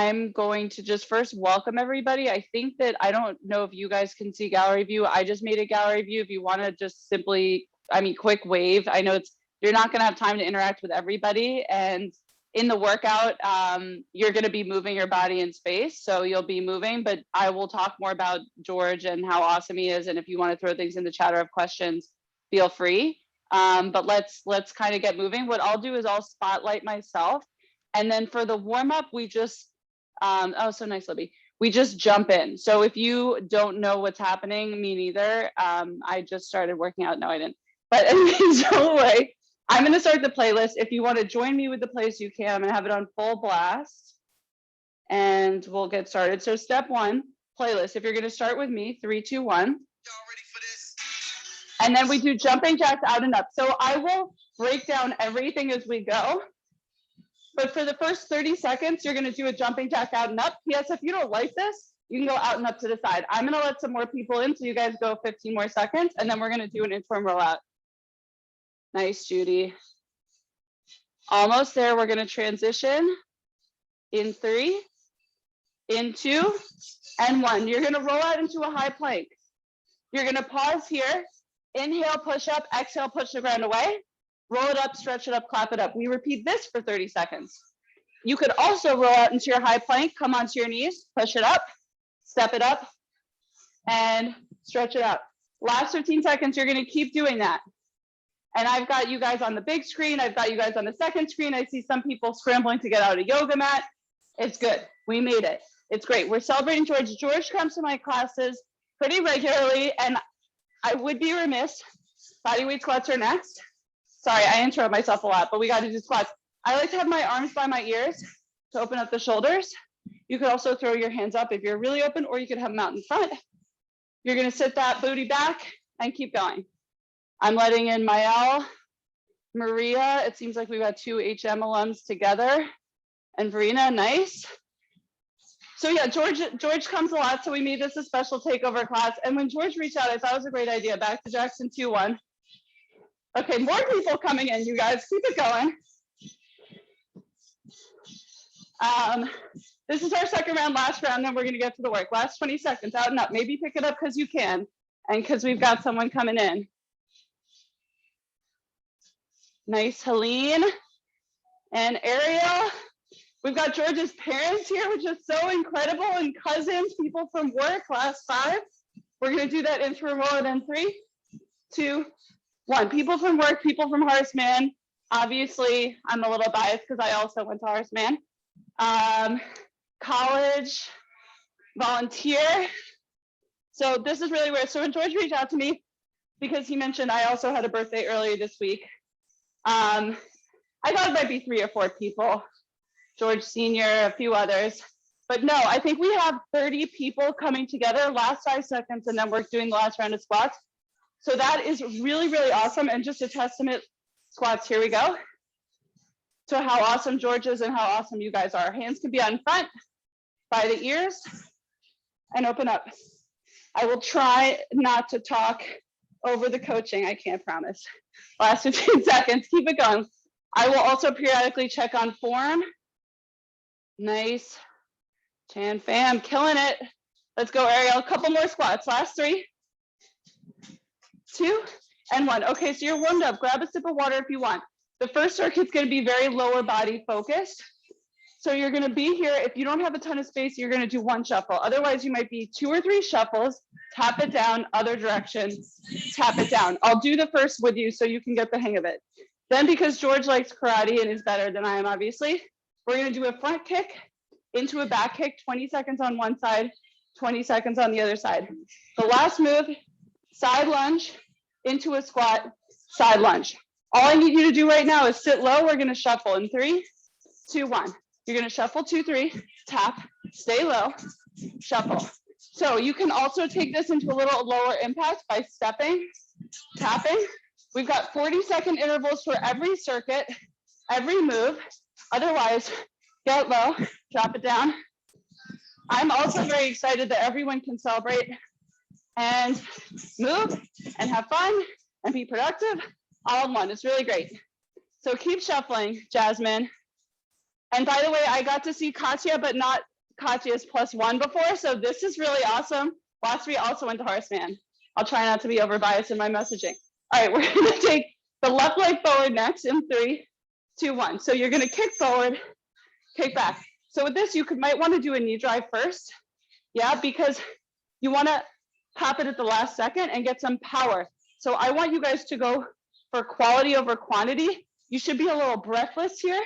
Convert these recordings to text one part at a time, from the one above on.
I'm going to just first welcome everybody. I think that, I don't know if you guys can see gallery view. I just made a gallery view. If you want to just simply, quick wave. I know you're not going to have time to interact with everybody. And in the workout, you're going to be moving your body in space. So you'll be moving, but I will talk more about George and how awesome he is. And if you want to throw things in the chat or have questions, feel free. But let's kind of get moving. What I'll do is I'll spotlight myself. And then for the warm up, we just, oh, so nice, Libby. We just jump in. So if you don't know what's happening, me neither. I just started working out. No, I didn't. But anyways, don't worry. I'm going to start the playlist. If you want to join me with the playlist, you can. I'm going to have it on full blast. And we'll get started. So step one, playlist. If you're going to start with me, 3, 2, 1. Y'all ready for this? And then we do jumping jacks out and up. So I will break down everything as we go. But for the first 30 seconds, you're going to do a jumping jack out and up. Yes, if you don't like this, you can go out and up to the side. I'm going to let some more people in, so you guys go 15 more seconds, and then we're going to do an interim rollout. Nice, Judy. Almost there. We're going to transition in 3, in 2, and 1. You're going to roll out into a high plank. You're going to pause here. Inhale, push up. Exhale, push the ground away. Roll it up, stretch it up, clap it up. We repeat this for 30 seconds. You could also roll out into your high plank, come onto your knees, push it up, step it up, and stretch it out. Last 15 seconds, you're going to keep doing that. And I've got you guys on the big screen. I've got you guys on the second screen. I see some people scrambling to get out a yoga mat. It's good. We made it. It's great. We're celebrating George. George comes to my classes pretty regularly, and I would be remiss. Body weight squats are next. Sorry, I interrupt myself a lot, but we got to do squats. I like to have my arms by my ears to open up the shoulders. You could also throw your hands up if you're really open, or you could have them out in front. You're going to sit that booty back and keep going. I'm letting in Mael, Maria. It seems like we've got 2 HM alums together. And Verena, nice. So yeah, George comes a lot, so we made this a special takeover class. And when George reached out, I thought it was a great idea. Back to Jackson 2-1. Okay, more people coming in, you guys. Keep it going. This is our second round, last round, then we're going to get to the work. Last 20 seconds, out and up. Maybe pick it up because you can, and because we've got someone coming in. Nice, Helene and Ariel. We've got George's parents here, which is so incredible, and cousins, people from work, last 5. We're going to do that interim roll in 3, 2, 1. People from work, people from Horseman. Obviously, I'm a little biased because I also went to Horseman. College, volunteer. So this is really weird. So when George reached out to me, because he mentioned I also had a birthday earlier this week, I thought it might be 3 or 4 people. George Sr., a few others. But no, I think we have 30 people coming together, last 5 seconds, and then we're doing the last round of squats. So that is really, really awesome. And just a testament, squats, here we go. So how awesome George is and how awesome you guys are. Hands can be out in front, by the ears, and open up. I will try not to talk over the coaching. I can't promise. Last 15 seconds, keep it going. I will also periodically check on form. Nice. Chan fam, killing it. Let's go, Ariel. A couple more squats. Last 3, 2, and 1. Okay, so you're warmed up. Grab a sip of water if you want. The first circuit's going to be very lower body focused. So you're going to be here. If you don't have a ton of space, you're going to do 1 shuffle. Otherwise, you might be 2 or 3 shuffles. Tap it down, other direction, tap it down. I'll do the first with you so you can get the hang of it. Then, because George likes karate and is better than I am, obviously, we're going to do a front kick into a back kick, 20 seconds on one side, 20 seconds on the other side. The last move, side lunge into a squat, side lunge. All I need you to do right now is sit low. We're going to shuffle in 3, 2, 1. You're going to shuffle 2, 3, tap, stay low, shuffle. So you can also take this into a little lower impact by stepping, tapping. We've got 40-second intervals for every circuit, every move. Otherwise, get low, drop it down. I'm also very excited that everyone can celebrate and move and have fun and be productive all in one. It's really great. So keep shuffling, Jasmine. And by the way, I got to see Katya, but not Katya's +1 before, so this is really awesome. Last 3 also went to horseman. I'll try not to be over biased in my messaging. All right, we're gonna take the left leg forward next in 3, 2, 1. So you're gonna kick forward, kick back. So with this, you might wanna do a knee drive first. Yeah, because you wanna pop it at the last second and get some power. So I want you guys to go for quality over quantity. You should be a little breathless here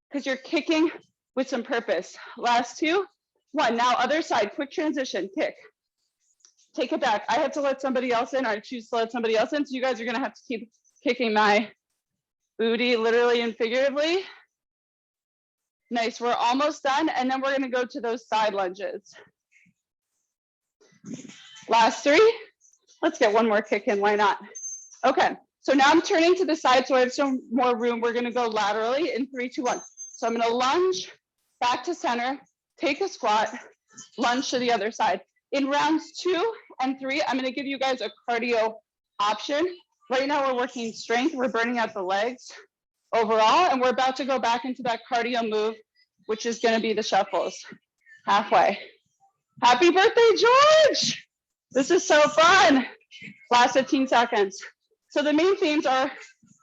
because you're kicking with some purpose. Last 2, 1. Now other side, quick transition, kick. Take it back. I have to let somebody else in, or I choose to let somebody else in. So you guys are gonna have to keep kicking my booty, literally and figuratively. Nice, we're almost done. And then we're gonna go to those side lunges. Last 3. Let's get one more kick in, why not? Okay, so now I'm turning to the side so I have some more room. We're gonna go laterally in 3, 2, 1. So I'm gonna lunge back to center, take a squat, lunge to the other side. In rounds 2 and 3, I'm gonna give you guys a cardio option. Right now we're working strength, we're burning out the legs overall, and we're about to go back into that cardio move, which is gonna be the shuffles, halfway. Happy birthday, George! This is so fun. Last 15 seconds. So the main themes are,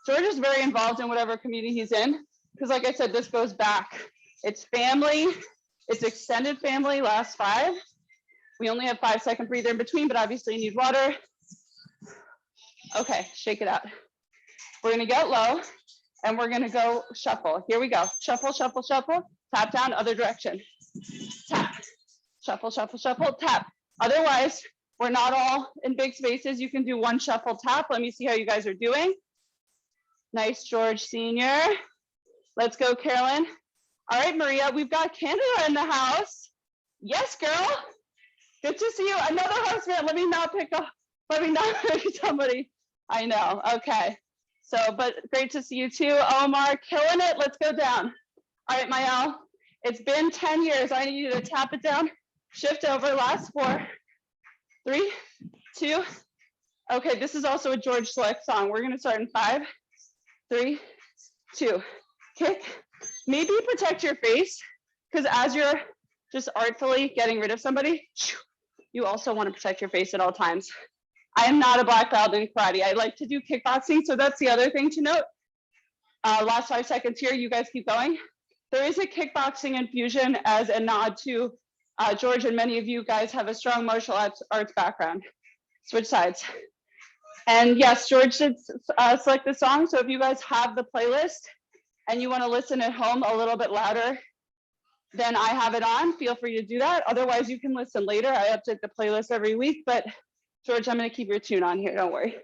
George is very involved in whatever community he's in, because like I said, this goes back. It's family, it's extended family, last 5. We only have 5-second breather in between, but obviously you need water. Okay, shake it out. We're gonna get low and we're gonna go shuffle. Here we go. Shuffle, shuffle, shuffle. Tap down, other direction. Tap. Shuffle, shuffle, shuffle, tap. Otherwise, we're not all in big spaces. You can do one shuffle tap. Let me see how you guys are doing. Nice, George Senior. Let's go, Carolyn. All right, Maria, we've got Canada in the house. Yes, girl. Good to see you. Another husband. Let me not pick somebody. I know. Okay. So, but great to see you too. Omar, killing it. Let's go down. All right, Mayal. It's been 10 years. I need you to tap it down. Shift over. Last 4, 3, 2. Okay, this is also a George Select song. We're gonna start in 5, 3, 2. Kick. Maybe protect your face, because as you're just artfully getting rid of somebody, you also want to protect your face at all times. I am not a black belt in karate. I like to do kickboxing, so that's the other thing to note. Last 5 seconds here, you guys keep going. There is a kickboxing infusion as a nod to George, and many of you guys have a strong martial arts background. Switch sides. And yes, George did select the song, so if you guys have the playlist and you want to listen at home a little bit louder than I have it on, feel free to do that. Otherwise, you can listen later. I update the playlist every week, but George, I'm going to keep your tune on here. Don't worry.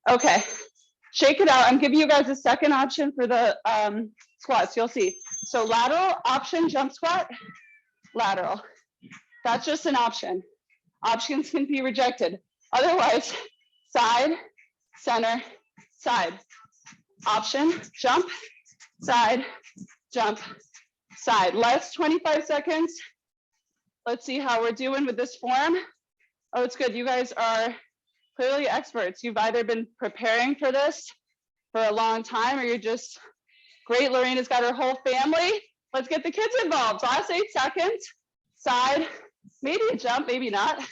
Okay, shake it out. I'm giving you guys a second option for the squats. You'll see. So lateral option, jump squat, lateral. That's just an option. Options can be rejected. Otherwise, side, center, side. Option, jump, side, jump, side. Last 25 seconds. Let's see how we're doing with this form. Oh, it's good. You guys are clearly experts. You've either been preparing for this for a long time, or you're just great. Lorena's got her whole family. Let's get the kids involved. Last 8 seconds. Side, maybe a jump, maybe not.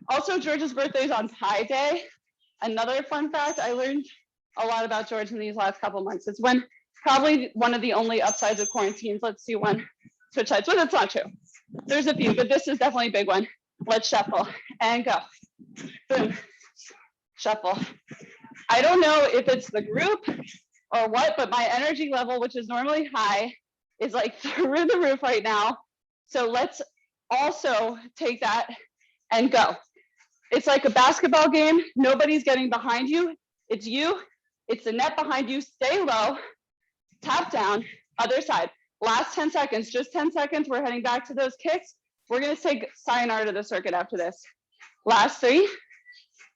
Also, George's birthday is on Pi Day. Another fun fact, I learned a lot about George in these last couple months. It's when probably one of the only upsides of quarantines. Let's see one. Switch sides. Well, that's not true. There's a few, but this is definitely a big one. Let's shuffle and go. Boom. Shuffle. I don't know if it's the group or what, but my energy level, which is normally high, is like through the roof right now. So let's also take that and go. It's like a basketball game. Nobody's getting behind you. It's you. It's the net behind you. Stay low. Tap down. Other side. Last 10 seconds. Just 10 seconds. We're heading back to those kicks. We're going to take sayonara to the circuit after this. Last 3.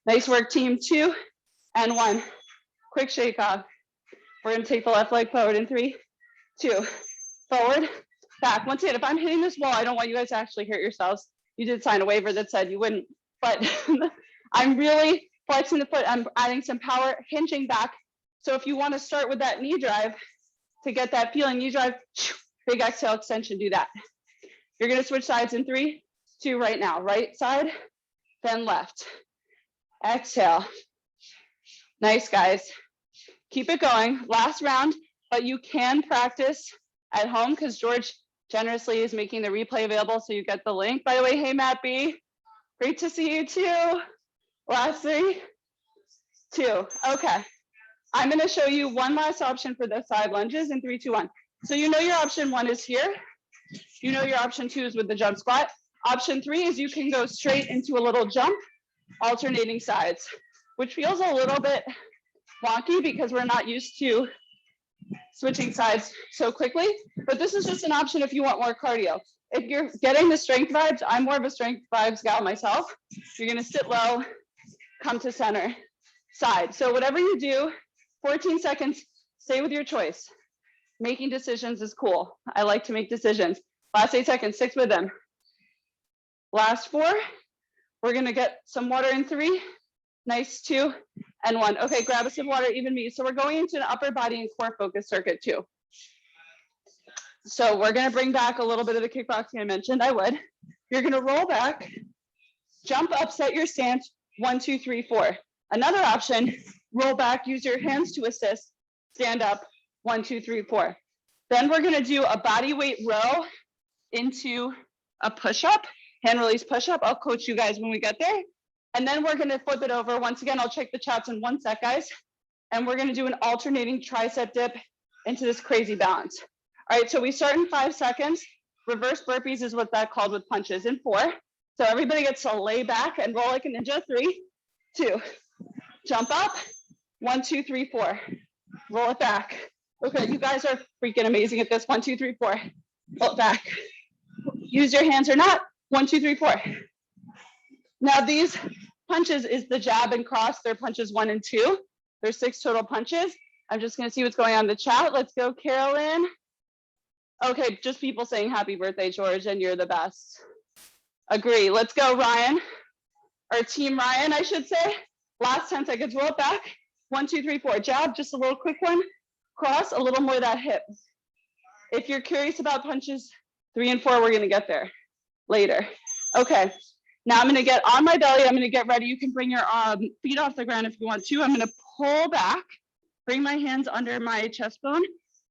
Nice work, team. 2 and 1. Quick shake off. We're going to take the left leg forward in 3, 2. Forward. Back. Once again, if I'm hitting this wall, I don't want you guys to actually hurt yourselves. You did sign a waiver that said you wouldn't, but I'm really flexing the foot. I'm adding some power, hinging back. So if you want to start with that knee drive to get that feeling, knee drive, big exhale extension, do that. You're gonna switch sides in 3, 2, right now. Right side, then left. Exhale. Nice, guys. Keep it going. Last round, but you can practice at home because George generously is making the replay available, so you get the link. By the way, hey, Matt B, great to see you too. Last 3, 2, okay. I'm gonna show you one last option for the side lunges in 3, 2, 1. So you know your option 1 is here. You know your option 2 is with the jump squat. Option 3 is you can go straight into a little jump, alternating sides, which feels a little bit wonky because we're not used to switching sides so quickly, but this is just an option if you want more cardio. If you're getting the strength vibes, I'm more of a strength vibes gal myself. You're gonna sit low, come to center, side. So whatever you do, 14 seconds, stay with your choice. Making decisions is cool. I like to make decisions. Last 8 seconds, 6 with them. Last 4, we're gonna get some water in 3, nice, 2, and 1. Okay, grab a sip of water, even me. So we're going into an upper body and core focus circuit too. So we're gonna bring back a little bit of the kickboxing I mentioned, I would. You're gonna roll back, jump up, set your stance, 1, 2, 3, 4. Another option, roll back, use your hands to assist, stand up, 1, 2, 3, 4. Then we're gonna do a body weight row into a push-up, hand release push-up. I'll coach you guys when we get there. And then we're gonna flip it over. Once again, I'll check the chats in 1 sec, guys. And we're gonna do an alternating tricep dip into this crazy balance. All right, so we start in 5 seconds. Reverse burpees is what that called with punches in 4. So everybody gets to lay back and roll like a ninja. 3, 2, jump up, 1, 2, 3, 4. Roll it back. Okay, you guys are freaking amazing at this. 1, 2, 3, 4. Roll it back. Use your hands or not. 1, 2, 3, 4. Now these punches is the jab and cross. They're punches 1 and 2. There's 6 total punches. I'm just gonna see what's going on in the chat. Let's go, Carolyn. Okay, just people saying happy birthday, George, and you're the best. Agree. Let's go, Ryan. Or Team Ryan, I should say. Last 10 seconds, roll it back. 1, 2, 3, 4. Jab, just a little quick one. Cross, a little more of that hip. If you're curious about punches 3 and 4, we're gonna get there later. Okay, now I'm gonna get on my belly. I'm gonna get ready. You can bring your feet off the ground if you want to. I'm gonna pull back, bring my hands under my chest bone.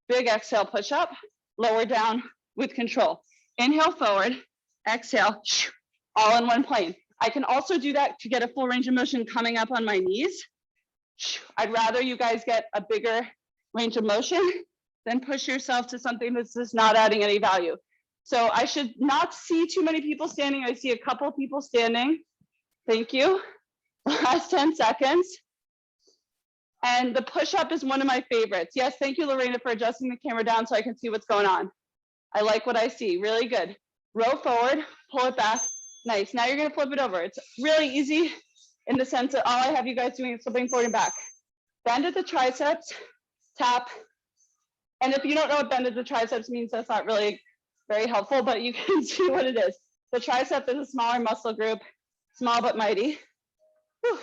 Big exhale, push up, lower down with control. Inhale forward, exhale, all in one plane. I can also do that to get a full range of motion coming up on my knees. I'd rather you guys get a bigger range of motion than push yourself to something that's just not adding any value. So I should not see too many people standing. I see a couple people standing. Thank you. Last 10 seconds. And the push-up is one of my favorites. Yes, thank you, Lorena, for adjusting the camera down so I can see what's going on. I like what I see, really good. Row forward, pull it back. Nice, now you're gonna flip it over. It's really easy in the sense that all I have you guys doing is flipping forward and back. Bend at the triceps, tap. And if you don't know what bend at the triceps means, that's not really very helpful, but you can see what it is. The tricep is a smaller muscle group, small but mighty. Whew.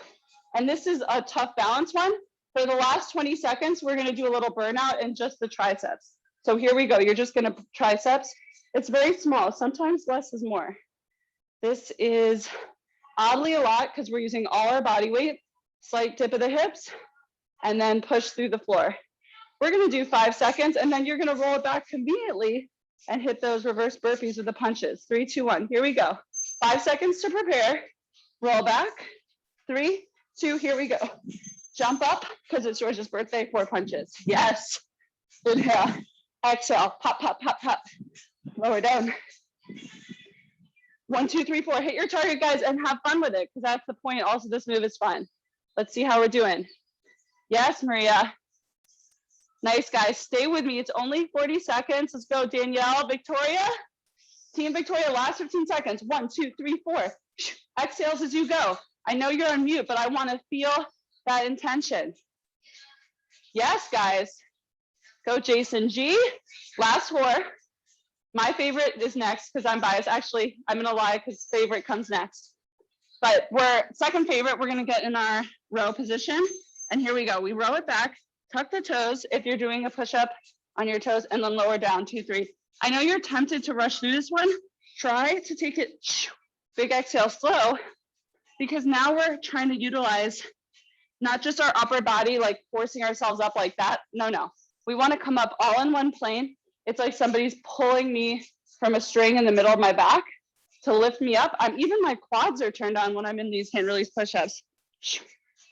And this is a tough balance one. For the last 20 seconds, we're gonna do a little burnout in just the triceps. So here we go, you're just gonna triceps. It's very small, sometimes less is more. This is oddly a lot because we're using all our body weight, slight dip of the hips, and then push through the floor. We're gonna do 5 seconds and then you're gonna roll it back conveniently and hit those reverse burpees with the punches. 3, 2, 1, here we go. 5 seconds to prepare, roll back, 3, 2, here we go. Jump up, because it's George's birthday, 4 punches. Yes, inhale, exhale, pop, pop, pop, pop. Lower down. 1, 2, 3, 4, hit your target, guys, and have fun with it, because that's the point. Also, this move is fun. Let's see how we're doing. Yes, Maria. Nice, guys, stay with me. It's only 40 seconds. Let's go, Danielle, Victoria. Team Victoria, last 15 seconds. 1, 2, 3, 4. Exhales as you go. I know you're on mute, but I want to feel that intention. Yes, guys. Go, Jason G. Last 4. My favorite is next because I'm biased. Actually, I'm going to lie because favorite comes next. But second favorite, we're going to get in our row position. And here we go. We row it back, tuck the toes if you're doing a push-up on your toes, and then lower down, 2, 3. I know you're tempted to rush through this one. Try to take it, big exhale, slow, because now we're trying to utilize not just our upper body, like forcing ourselves up like that. No. We want to come up all in one plane. It's like somebody's pulling me from a string in the middle of my back to lift me up. Even my quads are turned on when I'm in these hand release push-ups.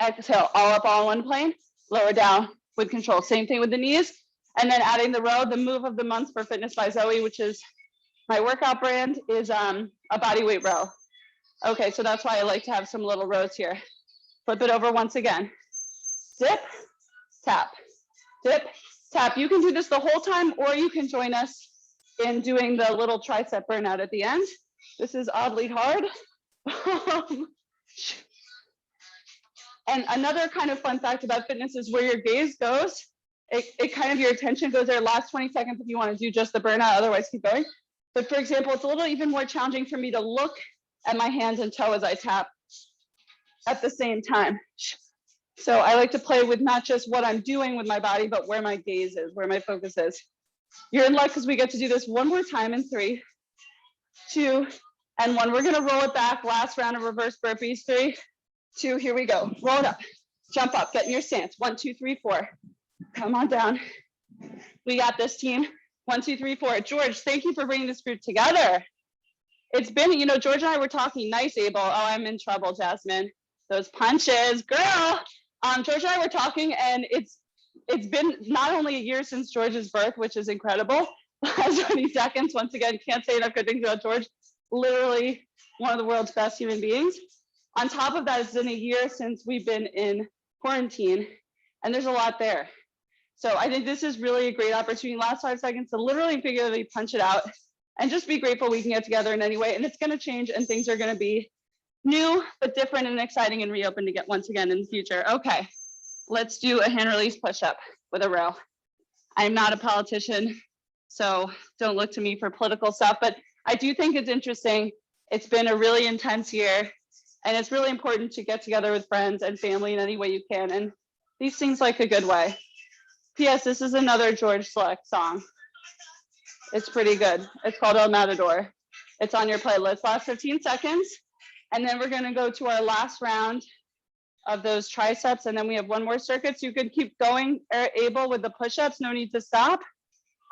Exhale, all up, all in one plane, lower down with control. Same thing with the knees. And then adding the row, the move of the month for Fitness by Zoe, which is my workout brand, is a body weight row. Okay, so that's why I like to have some little rows here. Flip it over once again. Dip, tap, dip, tap. You can do this the whole time, or you can join us in doing the little tricep burnout at the end. This is oddly hard. And another kind of fun fact about fitness is where your gaze goes, it kind of, your attention goes there. Last 20 seconds if you want to do just the burnout, otherwise keep going. But for example, it's a little even more challenging for me to look at my hands and toe as I tap at the same time. So I like to play with not just what I'm doing with my body, but where my gaze is, where my focus is. You're in luck because we get to do this one more time in 3, 2, and 1. We're gonna roll it back. Last round of reverse burpees. 3, 2, here we go. Roll it up, jump up, get in your stance. 1, 2, 3, 4. Come on down. We got this, team. 1, 2, 3, 4. George, thank you for bringing this group together. It's been, you know, George and I were talking. Nice, Abel. Oh, I'm in trouble, Jasmine. Those punches, girl. George and I were talking, and it's been not only a year since George's birth, which is incredible. Last 20 seconds. Once again, can't say enough good things about George. Literally one of the world's best human beings. On top of that, it's been a year since we've been in quarantine, and there's a lot there. So I think this is really a great opportunity. Last 5 seconds to literally and figuratively punch it out and just be grateful we can get together in any way. And it's going to change, and things are going to be new, but different and exciting and reopened to get once again in the future. Okay, let's do a hand release push-up with a row. I'm not a politician, so don't look to me for political stuff, but I do think it's interesting. It's been a really intense year, and it's really important to get together with friends and family in any way you can, and these things like a good way. P.S. This is another George Select song. It's pretty good. It's called El Matador. It's on your playlist. Last 15 seconds. And then we're gonna go to our last round of those triceps. And then we have one more circuit. So you could keep going, Abel, with the push-ups. No need to stop.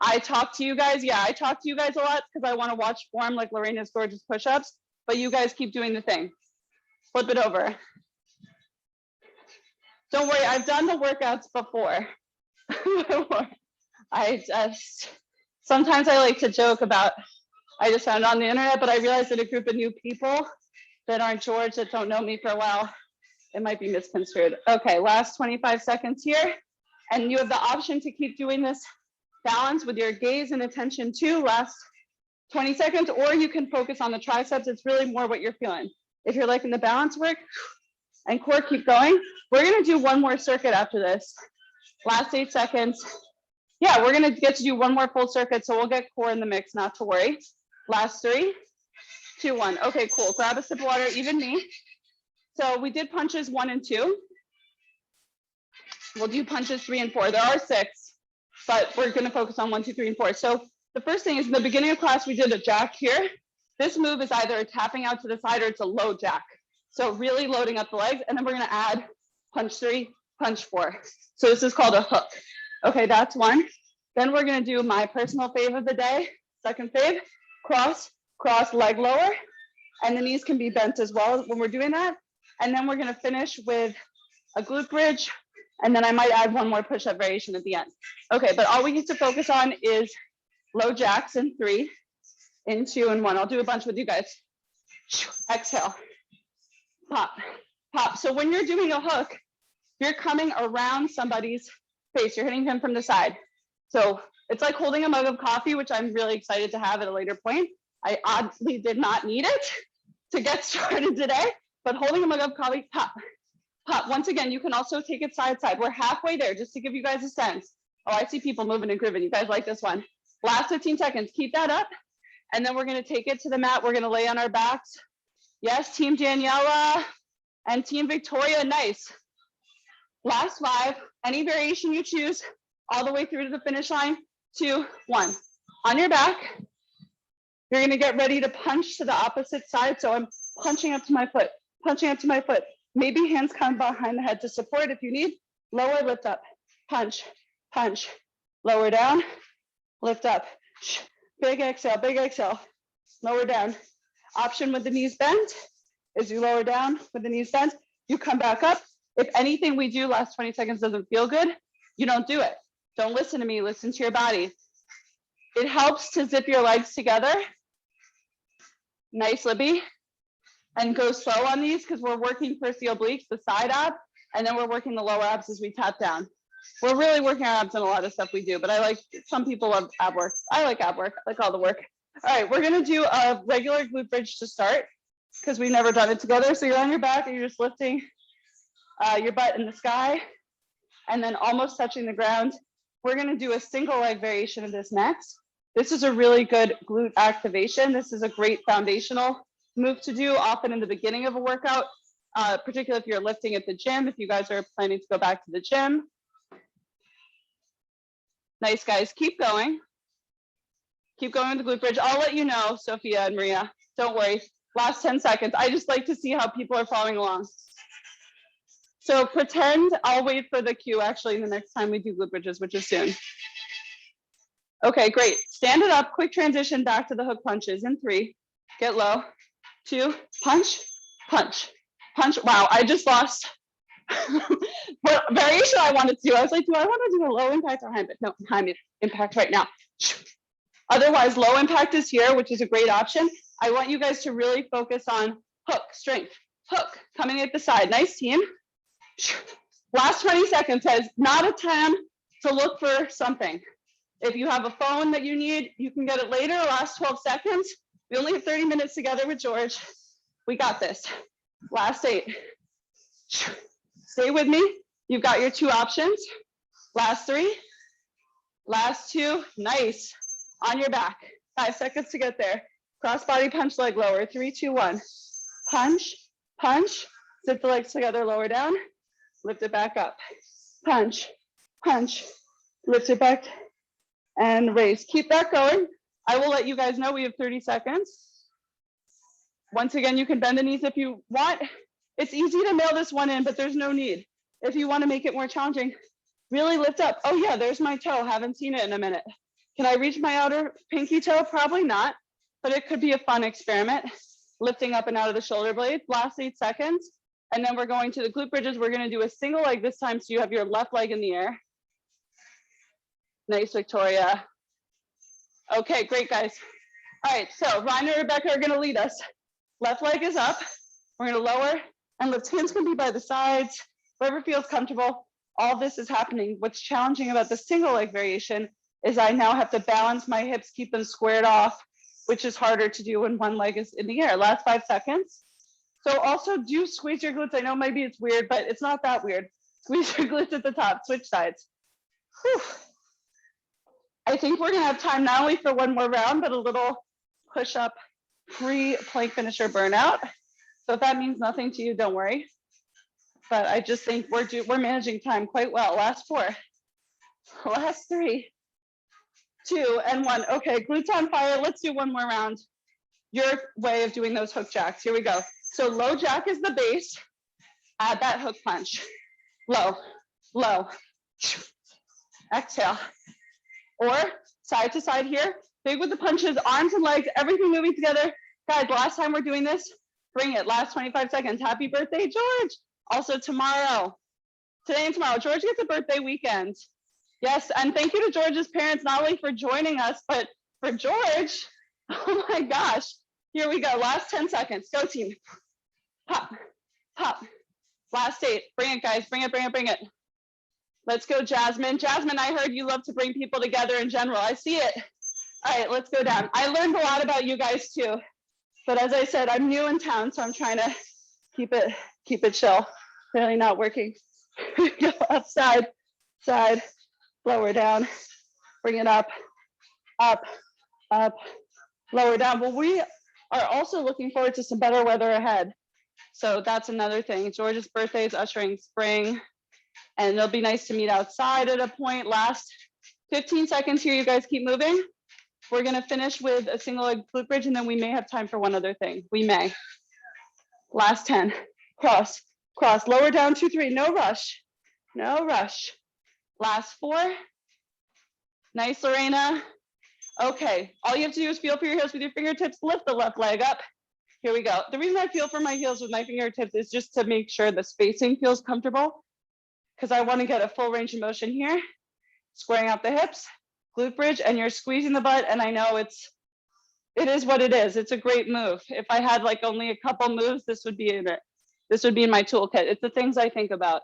I talk to you guys. Yeah, I talk to you guys a lot because I want to watch form like Lorena's gorgeous push-ups. But you guys keep doing the thing. Flip it over. Don't worry, I've done the workouts before. Sometimes I like to joke about, I just found it on the internet, but I realized that a group of new people that aren't George, that don't know me for a while, it might be misconstrued. Okay, last 25 seconds here. And you have the option to keep doing this balance with your gaze and attention too, last 20 seconds, or you can focus on the triceps. It's really more what you're feeling. If you're liking the balance work and core, keep going. We're gonna do one more circuit after this. Last 8 seconds. Yeah, we're gonna get to do one more full circuit, so we'll get core in the mix, not to worry. Last 3, 2, 1. Okay, cool. Grab a sip of water, even me. So we did punches 1 and 2. We'll do punches 3 and 4. There are 6, but we're gonna focus on 1, 2, 3, and 4. So the first thing is in the beginning of class, we did a jack here. This move is either a tapping out to the side or it's a low jack. So really loading up the legs, and then we're gonna add punch 3, punch 4. So this is called a hook. Okay, that's 1. Then we're gonna do my personal fave of the day, second fave, cross, cross, leg lower, and the knees can be bent as well when we're doing that. And then we're gonna finish with a glute bridge, and then I might add one more push-up variation at the end. Okay, but all we need to focus on is low jacks in 3, in 2, and 1. I'll do a bunch with you guys. Exhale, pop, pop. So when you're doing a hook, you're coming around somebody's face. You're hitting him from the side. So it's like holding a mug of coffee, which I'm really excited to have at a later point. I oddly did not need it to get started today, but holding a mug of coffee, pop, pop. Once again, you can also take it side side. We're halfway there, just to give you guys a sense. Oh, I see people moving and grooving. You guys like this one. Last 15 seconds, keep that up. And then we're gonna take it to the mat. We're gonna lay on our backs. Yes, Team Daniela and Team Victoria, nice. Last 5, any variation you choose, all the way through to the finish line. 2, 1. On your back, You're gonna get ready to punch to the opposite side. So I'm punching up to my foot, punching up to my foot. Maybe hands come behind the head to support if you need. Lower, lift up, punch, punch, lower down, lift up. Big exhale, lower down. Option with the knees bent is you lower down with the knees bent, you come back up. If anything we do last 20 seconds doesn't feel good, you don't do it. Don't listen to me, listen to your body. It helps to zip your legs together. Nice, Libby. And go slow on these because we're working first the obliques, the side ab, and then we're working the lower abs as we tap down. We're really working our abs on a lot of stuff we do, but I like, some people love ab work. I like ab work, I like all the work. All right, we're gonna do a regular glute bridge to start because we've never done it together. So you're on your back and you're just lifting your butt in the sky and then almost touching the ground. We're gonna do a single leg variation of this next. This is a really good glute activation. This is a great foundational move to do often in the beginning of a workout, particularly if you're lifting at the gym, if you guys are planning to go back to the gym. Nice, guys, keep going. Keep going with the glute bridge. I'll let you know, Sophia and Maria, don't worry. Last 10 seconds. I just like to see how people are following along. So pretend I'll wait for the cue actually the next time we do glute bridges, which is soon. Okay, great. Stand it up, quick transition back to the hook punches in 3, get low, 2, punch, punch, punch. Wow, I just lost what variation I wanted to do. I was like, do I want to do a low impact or high impact? No, high impact right now. Otherwise, low impact is here, which is a great option. I want you guys to really focus on hook, strength, hook, coming at the side. Nice team. Last 20 seconds says not a time to look for something. If you have a phone that you need, you can get it later. Last 12 seconds. We only have 30 minutes together with George. We got this. Last 8. Stay with me. You've got your 2 options. Last 3. Last 2. Nice. On your back. 5 seconds to get there. Cross body punch, leg lower. 3, 2, 1. Punch, punch. Zip the legs together, lower down. Lift it back up. Punch, punch. Lift it back and raise. Keep that going. I will let you guys know we have 30 seconds. Once again, you can bend the knees if you want. It's easy to mail this one in, but there's no need. If you want to make it more challenging, really lift up. Oh yeah, there's my toe. Haven't seen it in a minute. Can I reach my outer pinky toe? Probably not, but it could be a fun experiment. Lifting up and out of the shoulder blades. Last 8 seconds. And then we're going to the glute bridges. We're going to do a single leg this time. So you have your left leg in the air. Nice, Victoria. Okay, great, guys. All right, so Ryan and Rebecca are going to lead us. Left leg is up. We're going to lower and lift. Hands can be by the sides, wherever feels comfortable. All this is happening. What's challenging about the single leg variation is I now have to balance my hips, keep them squared off, which is harder to do when one leg is in the air. Last 5 seconds. So also do squeeze your glutes. I know maybe it's weird, but it's not that weird. Squeeze your glutes at the top, switch sides. Whew. I think we're gonna have time not only for one more round, but a little push-up pre-plank finisher burnout. So if that means nothing to you, don't worry. But I just think we're managing time quite well. Last 4, last 3, 2, and 1. Okay, glutes on fire. Let's do one more round. Your way of doing those hook jacks. Here we go. So low jack is the base. Add that hook punch. Low, low. Exhale. Or side to side here. Big with the punches, arms and legs, everything moving together. Guys, last time we're doing this, bring it. Last 25 seconds. Happy birthday, George. Also tomorrow. Today and tomorrow. George gets a birthday weekend. Yes, and thank you to George's parents, not only for joining us, but for George. Oh my gosh. Here we go. Last 10 seconds. Go team. Pop, pop. Last 8. Bring it, guys. Bring it, bring it, bring it. Let's go, Jasmine. Jasmine, I heard you love to bring people together in general. I see it. All right, let's go down. I learned a lot about you guys too. But as I said, I'm new in town, so I'm trying to keep it chill. Really not working. Go up, side, side, lower down. Bring it up, up, up, lower down. Well, we are also looking forward to some better weather ahead. So that's another thing. George's birthday is ushering spring, and it'll be nice to meet outside at a point. Last 15 seconds here, you guys keep moving. We're gonna finish with a single leg glute bridge, and then we may have time for one other thing. We may. Last 10. Cross, cross, lower down, 2, 3. No rush. No rush. Last 4. Nice, Lorena. Okay, all you have to do is feel for your heels with your fingertips. Lift the left leg up. Here we go. The reason I feel for my heels with my fingertips is just to make sure the spacing feels comfortable, because I want to get a full range of motion here. Squaring out the hips, glute bridge, and you're squeezing the butt. And I know it is what it is. It's a great move. If I had like only a couple moves, this would be in it. This would be in my toolkit. It's the things I think about,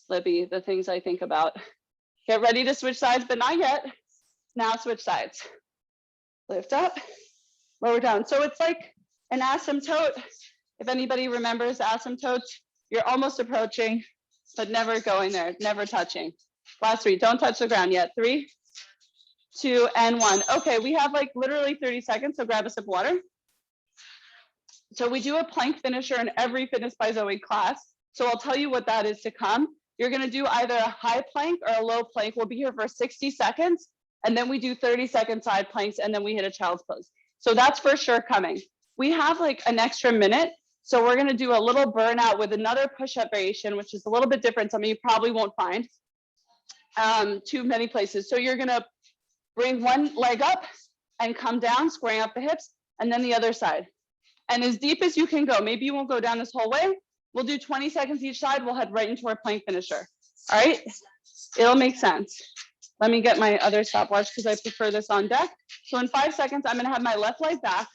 Libby, the things I think about. Get ready to switch sides, but not yet. Now switch sides. Lift up, lower down. So it's like an asymptote. If anybody remembers asymptotes, you're almost approaching, but never going there, never touching. Last 3, don't touch the ground yet. 3, 2, and 1. Okay, we have like literally 30 seconds, so grab a sip of water. So we do a plank finisher in every Fitness by Zoe class. So I'll tell you what that is to come. You're gonna do either a high plank or a low plank. We'll be here for 60 seconds, and then we do 30-second side planks, and then we hit a child's pose. So that's for sure coming. We have like an extra minute, so we're gonna do a little burnout with another push-up variation, which is a little bit different. Something you probably won't find too many places. So you're gonna bring one leg up and come down, squaring up the hips, and then the other side. And as deep as you can go. Maybe you won't go down this whole way. We'll do 20 seconds each side. We'll head right into our plank finisher. All right, it'll make sense. Let me get my other stopwatch because I prefer this on deck. So in 5 seconds, I'm gonna have my left leg back.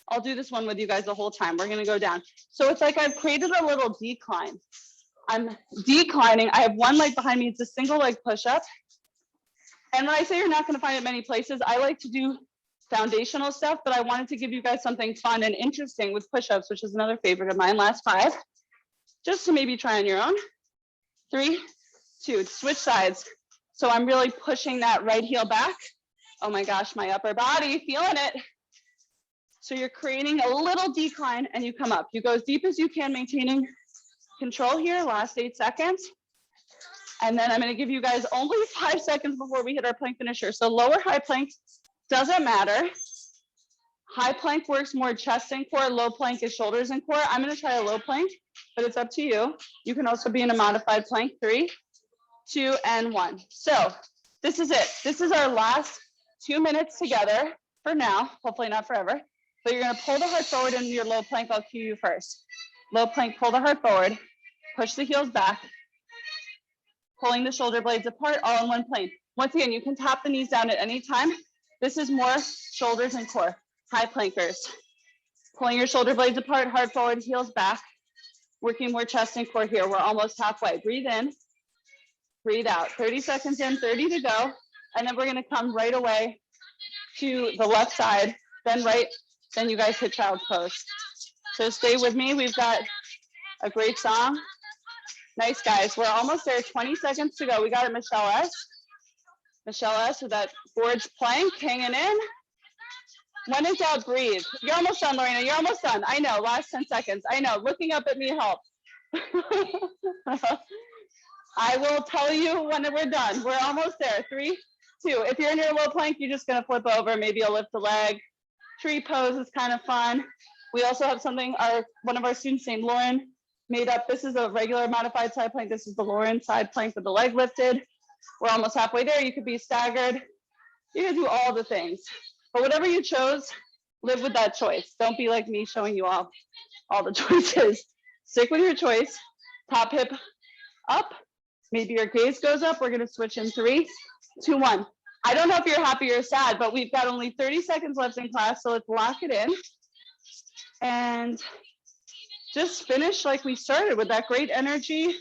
I'll do this one with you guys the whole time. We're gonna go down. So it's like I've created a little decline. I'm declining. I have one leg behind me. It's a single leg push-up. And when I say you're not gonna find it many places, I like to do foundational stuff, but I wanted to give you guys something fun and interesting with push-ups, which is another favorite of mine. Last 5, just to maybe try on your own. 3, 2, switch sides. So I'm really pushing that right heel back. Oh my gosh, my upper body, feeling it. So you're creating a little decline and you come up. You go as deep as you can, maintaining control here, last 8 seconds. And then I'm gonna give you guys only 5 seconds before we hit our plank finisher. So lower high plank, doesn't matter. High plank works more chest and core, low plank is shoulders and core. I'm gonna try a low plank, but it's up to you. You can also be in a modified plank. 3, 2, and 1. So this is it. This is our last 2 minutes together for now, hopefully not forever. But you're gonna pull the heart forward in your low plank. I'll cue you first. Low plank, pull the heart forward, push the heels back, pulling the shoulder blades apart, all in one plane. Once again, you can tap the knees down at any time. This is more shoulders and core. High plankers. Pulling your shoulder blades apart, heart forward, heels back. Working more chest and core here. We're almost halfway. Breathe in, breathe out. 30 seconds in, 30 to go. And then we're gonna come right away to the left side, then right, then you guys hit child's pose. So stay with me. We've got a great song. Nice, guys. We're almost there. 20 seconds to go. We got it, Michelle S. Michelle S. with that gorge plank, hanging in. When in doubt, breathe. You're almost done, Lorena. You're almost done. I know. Last 10 seconds. I know. Looking up at me helps. I will tell you when we're done. We're almost there. 3, 2. If you're in your low plank, you're just going to flip over. Maybe you'll lift a leg. Tree pose is kind of fun. We also have something one of our students named Lauren made up. This is a regular modified side plank. This is the Lauren side plank with the leg lifted. We're almost halfway there. You could be staggered. You can do all the things. But whatever you chose, live with that choice. Don't be like me showing you all the choices. Stick with your choice. Top hip up. Maybe your gaze goes up. We're going to switch in 3, 2, 1. I don't know if you're happy or sad, but we've got only 30 seconds left in class, so let's lock it in. And just finish like we started with that great energy,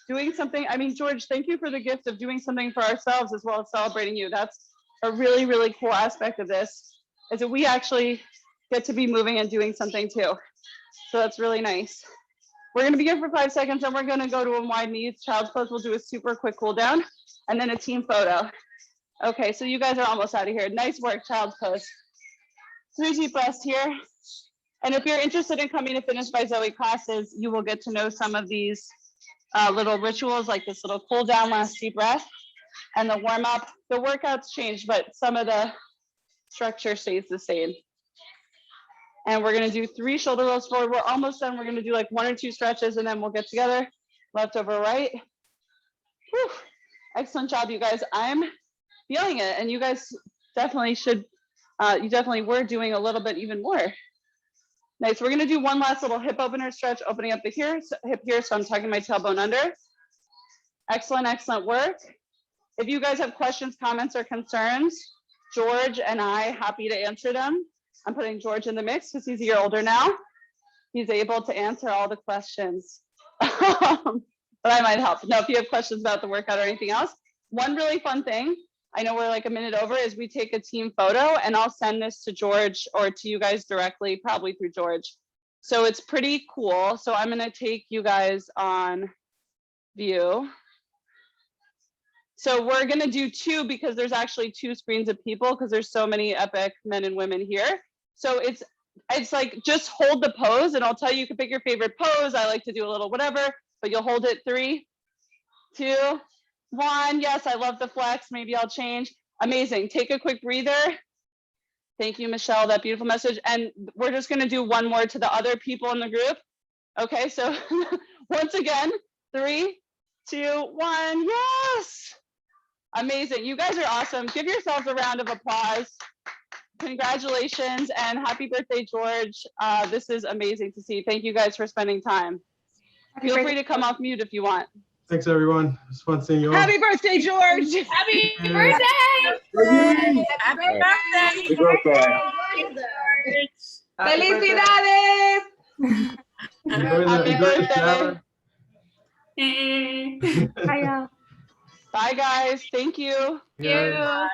doing something. I mean, George, thank you for the gift of doing something for ourselves as well as celebrating you. That's a really, really cool aspect of this, is that we actually get to be moving and doing something too. So that's really nice. We're gonna be here for 5 seconds and we're gonna go to a wide knees, child's pose. We'll do a super quick cool down and then a team photo. Okay, so you guys are almost out of here. Nice work, child's pose. 3 deep breaths here. And if you're interested in coming to Fitness by Zoe classes, you will get to know some of these little rituals, like this little cool down, last deep breath, and the warm up. The workouts change, but some of the structure stays the same. And we're gonna do 3 shoulder rolls forward. We're almost done. We're gonna do like 1 or 2 stretches and then we'll get together. Left over right. Whew. Excellent job, you guys. I'm feeling it, and you guys definitely should, you definitely were doing a little bit even more. Nice. We're gonna do one last little hip opener stretch, opening up the hip here, so I'm tucking my tailbone under. Excellent, excellent work. If you guys have questions, comments, or concerns, George and I, happy to answer them. I'm putting George in the mix because he's a year older now. He's able to answer all the questions. But I might help. No, if you have questions about the workout or anything else, one really fun thing, I know we're like a minute over, is we take a team photo and I'll send this to George or to you guys directly, probably through George. So it's pretty cool. So I'm gonna take you guys on view. So we're gonna do 2 because there's actually 2 screens of people because there's so many epic men and women here. So it's like, just hold the pose and I'll tell you, you can pick your favorite pose. I like to do a little whatever, but you'll hold it 3, 2, 1. Yes, I love the flex. Maybe I'll change. Amazing. Take a quick breather. Thank you, Michelle, that beautiful message. And we're just gonna do one more to the other people in the group. Okay, so once again, 3, 2, 1, yes. Amazing, you guys are awesome. Give yourselves a round of applause. Congratulations and happy birthday, George. This is amazing to see. Thank you guys for spending time. Feel free to come off mute if you want. Thanks, everyone. It's fun seeing you all. Happy birthday, George. Happy birthday. Happy birthday. Felicidades. Enjoy the shower. Bye, y'all. Bye, guys. Thank you. Yeah.